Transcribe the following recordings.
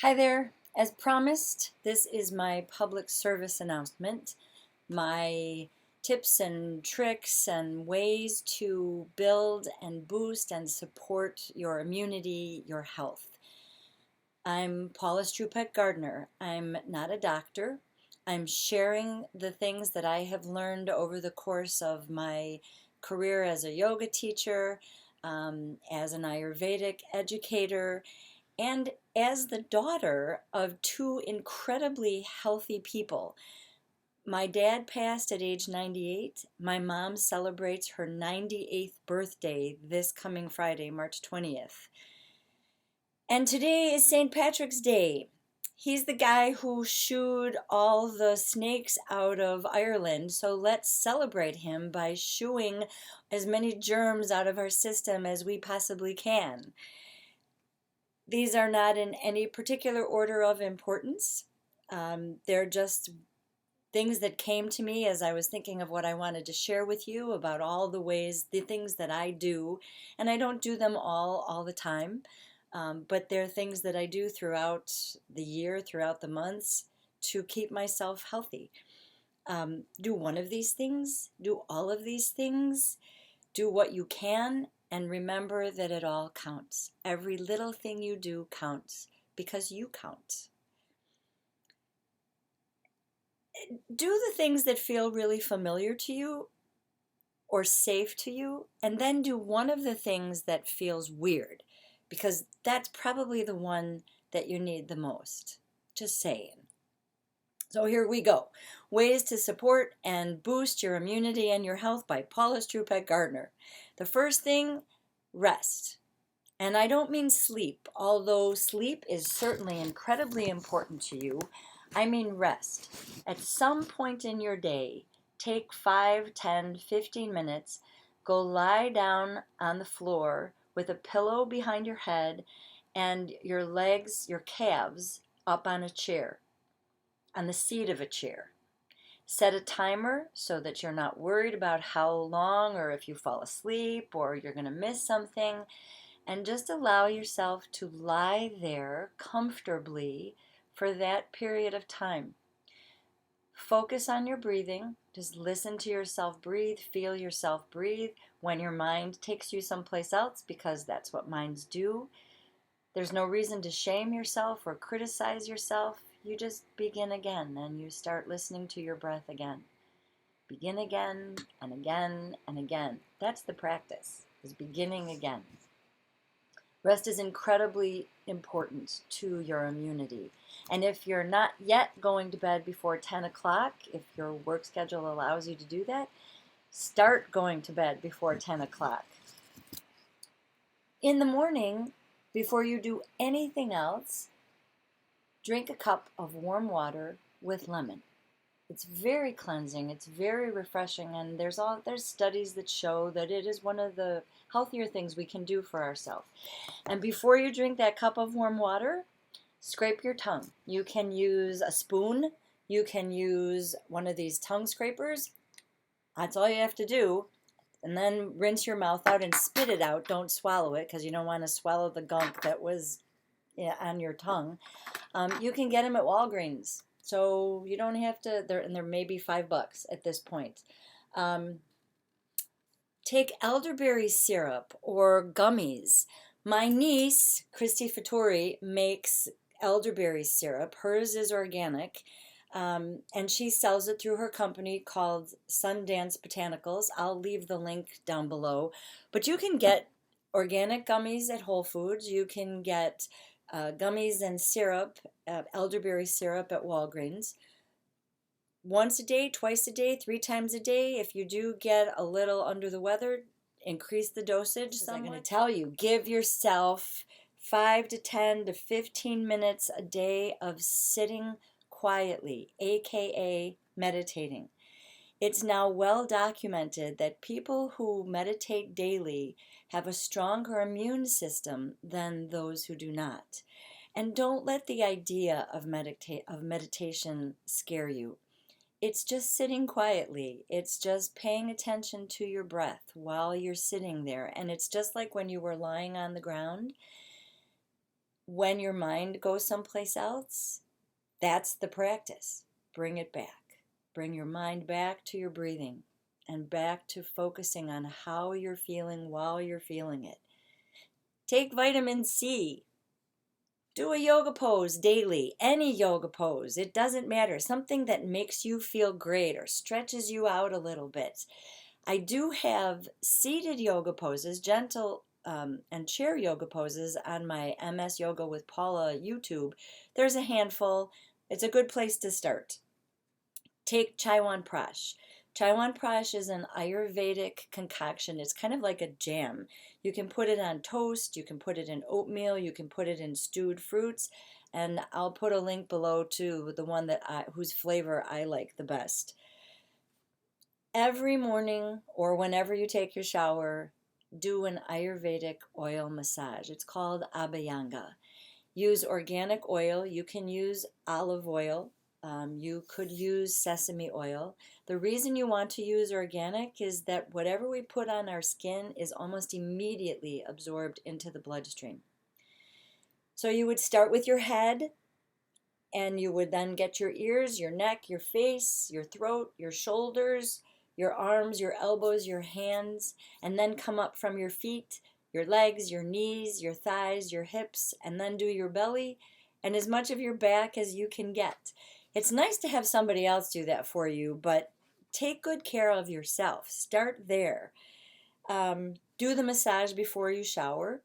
Hi there. As promised, this is my public service announcement, my tips and tricks and ways to build and boost and support your immunity, your health. I'm Paula Strupek Gardner. I'm not a doctor. I'm sharing the things that I have learned over the course of my career as a yoga teacher, as an Ayurvedic educator, and as the daughter of two incredibly healthy people. My dad passed at age 98. My mom celebrates her 98th birthday this coming Friday, March 20th. And today is St. Patrick's Day. He's the guy who shooed all the snakes out of Ireland, so let's celebrate him by shooing as many germs out of our system as we possibly can. These are not in any particular order of importance. They're just things that came to me as I was thinking of what I wanted to share with you about all the ways, the things that I do. And I don't do them all the time, but they're things that I do throughout the year, throughout the months, to keep myself healthy. Do one of these things, do all of these things, do what you can, and remember that it all counts. Every little thing you do counts because you count. Do the things that feel really familiar to you or safe to you, and then do one of the things that feels weird, because that's probably the one that you need the most. Just saying. So here we go. Ways to support and boost your immunity and your health by Paula Strupek Gardner. The first thing, rest. And I don't mean sleep, although sleep is certainly incredibly important to you. I mean rest. At some point in your day, take 5, 10, 15 minutes, go lie down on the floor with a pillow behind your head and your legs, your calves, up on a chair, on the seat of a chair. Set a timer so that you're not worried about how long or if you fall asleep or you're going to miss something. And just allow yourself to lie there comfortably for that period of time. Focus on your breathing. Just listen to yourself breathe, feel yourself breathe. When your mind takes you someplace else, because that's what minds do, there's no reason to shame yourself or criticize yourself. You just begin again and you start listening to your breath again. Begin again and again and again. That's the practice, is beginning again. Rest is incredibly important to your immunity. And if you're not yet going to bed before 10 o'clock, if your work schedule allows you to do that, start going to bed before 10 o'clock. In the morning, before you do anything else, drink a cup of warm water with lemon. It's very cleansing, it's very refreshing, and there's studies that show that it is one of the healthier things we can do for ourselves. And before you drink that cup of warm water, scrape your tongue. You can use a spoon, you can use one of these tongue scrapers. That's all you have to do. And then rinse your mouth out and spit it out. Don't swallow it, because you don't want to swallow the gunk that was on your tongue. You can get them at Walgreens. So you don't have to, and they're maybe $5 at this point. Take elderberry syrup or gummies. My niece, Christy Fattori, makes elderberry syrup. Hers is organic, and she sells it through her company called Sundance Botanicals. I'll leave the link down below. But you can get organic gummies at Whole Foods. You can get gummies and syrup, elderberry syrup at Walgreens. Once a day, twice a day, 3 times a day. If you do get a little under the weather, increase the dosage. I'm going to tell you, give yourself 5 to 10 to 15 minutes a day of sitting quietly, aka meditating. It's now well documented that people who meditate daily have a stronger immune system than those who do not. And don't let the idea of meditation scare you. It's just sitting quietly. It's just paying attention to your breath while you're sitting there. And it's just like when you were lying on the ground. when your mind goes someplace else, that's the practice. Bring it back. Bring your mind back to your breathing and back to focusing on how you're feeling while you're feeling it. Take vitamin C. Do a yoga pose daily, any yoga pose. It doesn't matter. Something that makes you feel great or stretches you out a little bit. I do have seated yoga poses, gentle and chair yoga poses on my MS Yoga with Paula YouTube. There's a handful. It's a good place to start. Take Chaiwan Prash. Chaiwan Prash is an Ayurvedic concoction. It's kind of like a jam. You can put it on toast, you can put it in oatmeal, you can put it in stewed fruits, and I'll put a link below to the one whose flavor I like the best. Every morning or whenever you take your shower, do an Ayurvedic oil massage. It's called Abhyanga. Use organic oil. You can use olive oil. You could use sesame oil. The reason you want to use organic is that whatever we put on our skin is almost immediately absorbed into the bloodstream. So you would start with your head, and you would then get your ears, your neck, your face, your throat, your shoulders, your arms, your elbows, your hands, and then come up from your feet, your legs, your knees, your thighs, your hips, and then do your belly and as much of your back as you can get. It's nice to have somebody else do that for you, but take good care of yourself. Start there. Do the massage before you shower,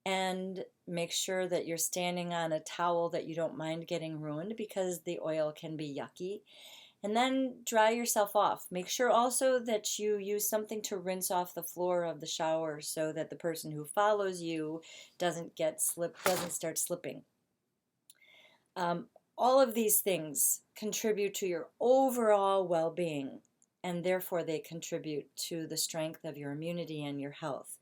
and make sure that you're standing on a towel that you don't mind getting ruined because the oil can be yucky. And then dry yourself off. Make sure also that you use something to rinse off the floor of the shower so that the person who follows you doesn't start slipping. All of these things contribute to your overall well-being, and therefore they contribute to the strength of your immunity and your health.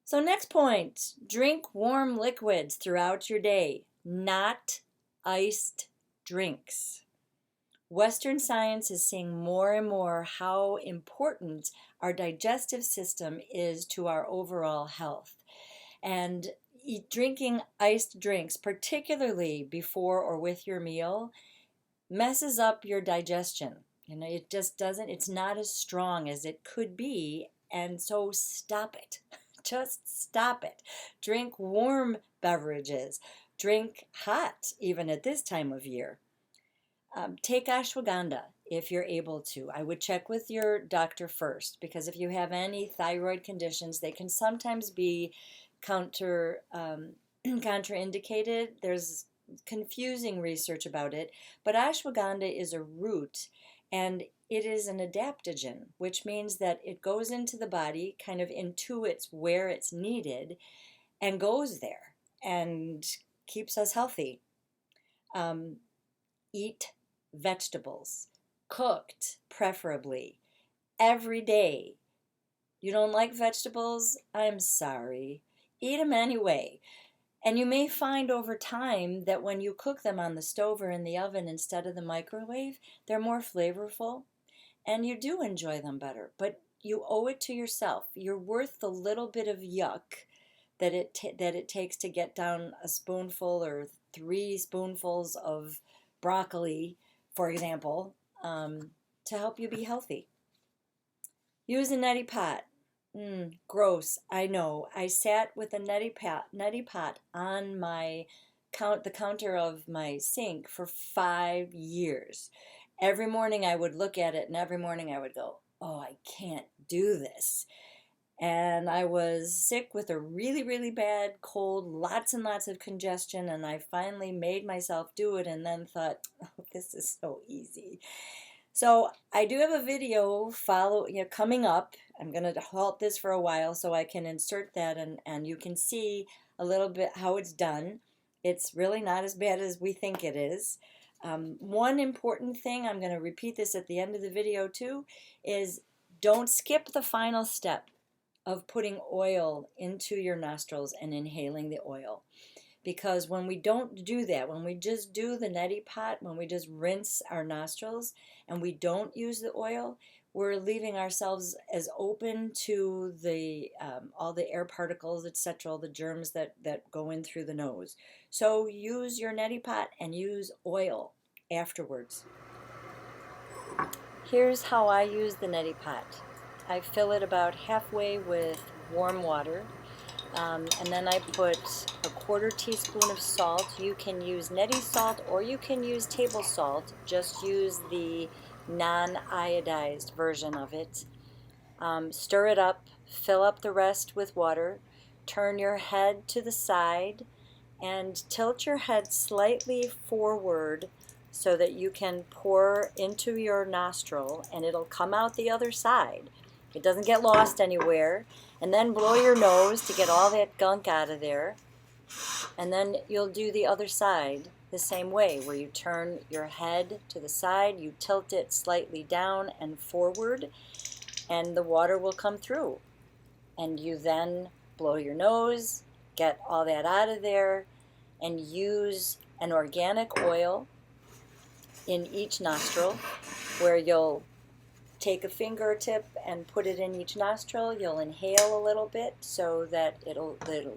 So next point, drink warm liquids throughout your day, not iced drinks. Western science is seeing more and more how important our digestive system is to our overall health. And drinking iced drinks, particularly before or with your meal, messes up your digestion. It just doesn't, it's not as strong as it could be, and so stop it. Just stop it. Drink warm beverages. Drink hot, even at this time of year. Take ashwagandha if you're able to. I would check with your doctor first, because if you have any thyroid conditions, they can sometimes be contraindicated. There's confusing research about it, but ashwagandha is a root, and it is an adaptogen, which means that it goes into the body, kind of intuits where it's needed, and goes there and keeps us healthy. Eat vegetables, cooked preferably, every day. You don't like vegetables? I'm sorry. Eat them anyway. And you may find over time that when you cook them on the stove or in the oven instead of the microwave, they're more flavorful and you do enjoy them better. But you owe it to yourself. You're worth the little bit of yuck that it takes to get down a spoonful or 3 spoonfuls of broccoli, for example, to help you be healthy. Use a neti pot. Gross, I know. I sat with a neti pot on the counter of my sink for 5 years. Every morning I would look at it, and every morning I would go, oh, I can't do this. And I was sick with a really, really bad cold, lots and lots of congestion, and I finally made myself do it and then thought, oh, this is so easy. So I do have a video coming up. I'm going to halt this for a while so I can insert that, and you can see a little bit how it's done. It's really not as bad as we think it is. One important thing, I'm going to repeat this at the end of the video too, is don't skip the final step of putting oil into your nostrils and inhaling the oil. Because when we don't do that, when we just do the neti pot, when we just rinse our nostrils and we don't use the oil, we're leaving ourselves as open to the all the air particles, etc., all the germs that go in through the nose. So use your neti pot and use oil afterwards. Here's how I use the neti pot. I fill it about halfway with warm water, and then I put a quarter teaspoon of salt. You can use neti salt or you can use table salt. Just use the non-iodized version of it. Stir it up, fill up the rest with water, turn your head to the side, and tilt your head slightly forward so that you can pour into your nostril and it'll come out the other side. It doesn't get lost anywhere. And then blow your nose to get all that gunk out of there. And then you'll do the other side the same way, where you turn your head to the side, you tilt it slightly down and forward, and the water will come through. And you then blow your nose, get all that out of there, and use an organic oil in each nostril, where you'll take a fingertip and put it in each nostril. You'll inhale a little bit so that it'll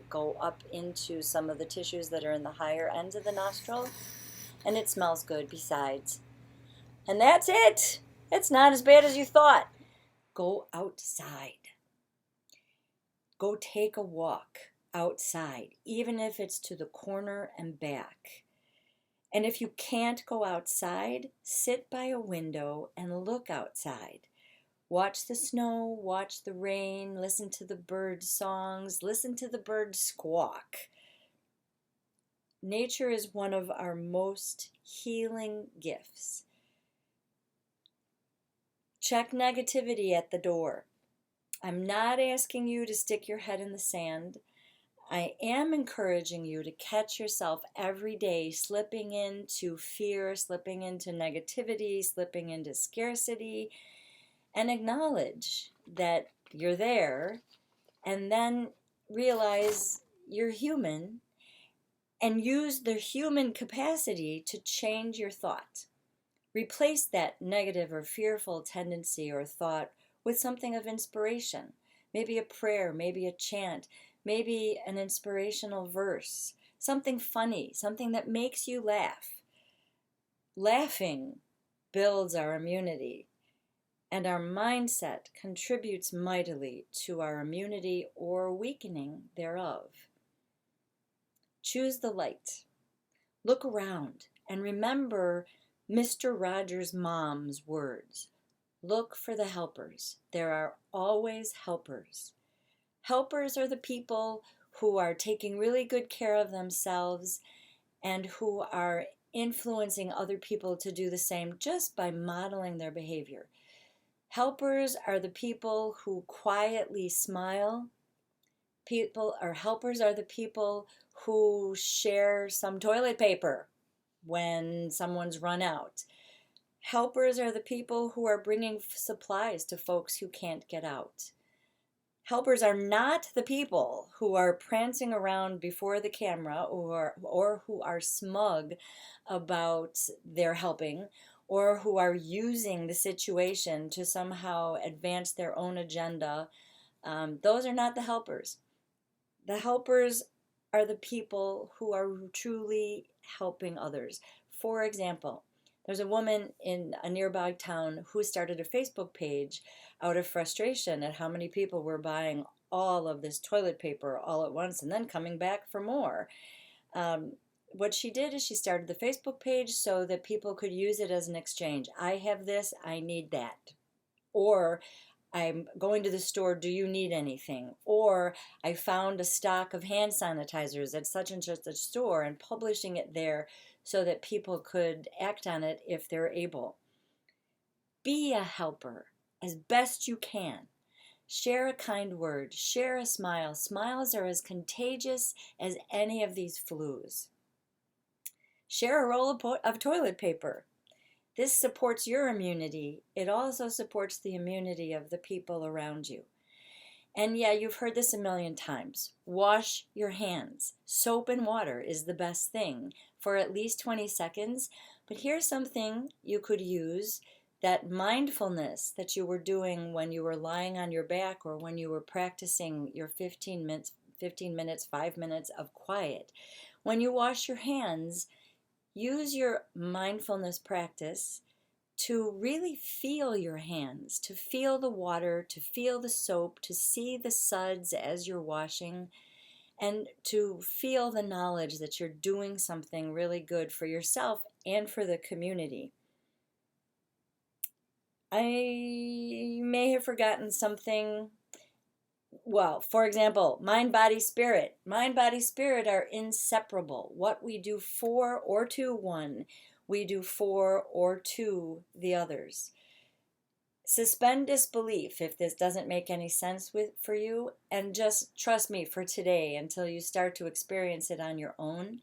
go up into some of the tissues that are in the higher ends of the nostril, and it smells good besides. And that's it. It's not as bad as you thought. Go outside. Go take a walk outside, even if it's to the corner and back. And if you can't go outside, sit by a window and look outside. Watch the snow, watch the rain, listen to the bird songs, listen to the birds squawk. Nature is one of our most healing gifts. Check negativity at the door. I'm not asking you to stick your head in the sand. I am encouraging you to catch yourself every day slipping into fear, slipping into negativity, slipping into scarcity, and acknowledge that you're there, and then realize you're human and use the human capacity to change your thought. Replace that negative or fearful tendency or thought with something of inspiration. Maybe a prayer, maybe a chant, maybe an inspirational verse, something funny, something that makes you laugh. Laughing builds our immunity, and our mindset contributes mightily to our immunity or weakening thereof. Choose the light. Look around and remember Mr. Rogers' mom's words. Look for the helpers. There are always helpers. Helpers are the people who are taking really good care of themselves and who are influencing other people to do the same just by modeling their behavior. Helpers are the people who quietly smile. Helpers are the people who share some toilet paper when someone's run out. Helpers are the people who are bringing supplies to folks who can't get out. Helpers are not the people who are prancing around before the camera or who are smug about their helping, or who are using the situation to somehow advance their own agenda. Those are not the helpers. The helpers are the people who are truly helping others. For example, there's a woman in a nearby town who started a Facebook page out of frustration at how many people were buying all of this toilet paper all at once and then coming back for more. What she did is she started the Facebook page so that people could use it as an exchange. I have this, I need that. Or I'm going to the store, do you need anything? Or I found a stock of hand sanitizers at such and such a store, and publishing it there so that people could act on it if they're able. Be a helper as best you can. Share a kind word, share a smile. Smiles are as contagious as any of these flus. Share a roll of toilet paper. This supports your immunity. It also supports the immunity of the people around you. And yeah, you've heard this a million times. Wash your hands. Soap and water is the best thing for at least 20 seconds. But here's something you could use that mindfulness that you were doing when you were lying on your back or when you were practicing your 15 minutes, 5 minutes of quiet. When you wash your hands, use your mindfulness practice to really feel your hands, to feel the water, to feel the soap, to see the suds as you're washing, and to feel the knowledge that you're doing something really good for yourself and for the community. I may have forgotten something. Well, for example, mind, body, spirit. Mind, body, spirit are inseparable. What we do for or to one, we do for or to the others. Suspend disbelief if this doesn't make any sense for you, and just trust me for today until you start to experience it on your own.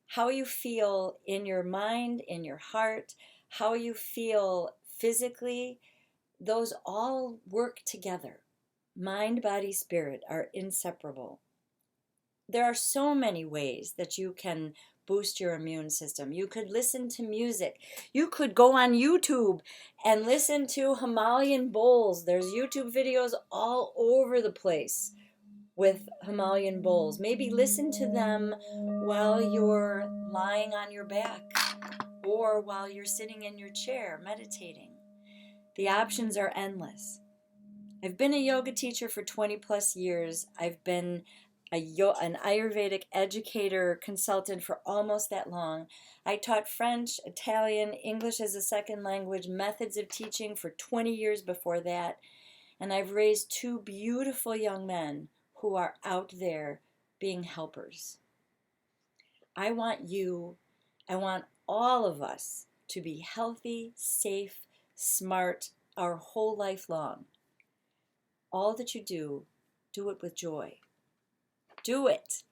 How you feel in your mind, in your heart, how you feel physically, those all work together. Mind, body, spirit are inseparable. There are so many ways that you can boost your immune system. You could listen to music. You could go on YouTube and listen to Himalayan bowls. There's YouTube videos all over the place with Himalayan bowls. Maybe listen to them while you're lying on your back or while you're sitting in your chair meditating. The options are endless. I've been a yoga teacher for 20 plus years. I've been an Ayurvedic educator consultant for almost that long. I taught French, Italian, English as a second language, methods of teaching for 20 years before that. And I've raised two beautiful young men who are out there being helpers. I want all of us to be healthy, safe, smart our whole life long. All that you do it with joy. Do it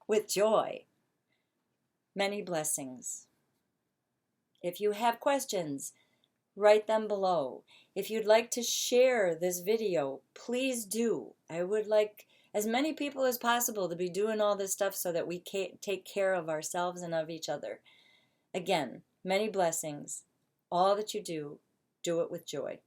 with joy. Many blessings. If you have questions, write them below. If you'd like to share this video, please do. I would like as many people as possible to be doing all this stuff so that we can take care of ourselves and of each other. Again, many blessings. All that you do it with joy.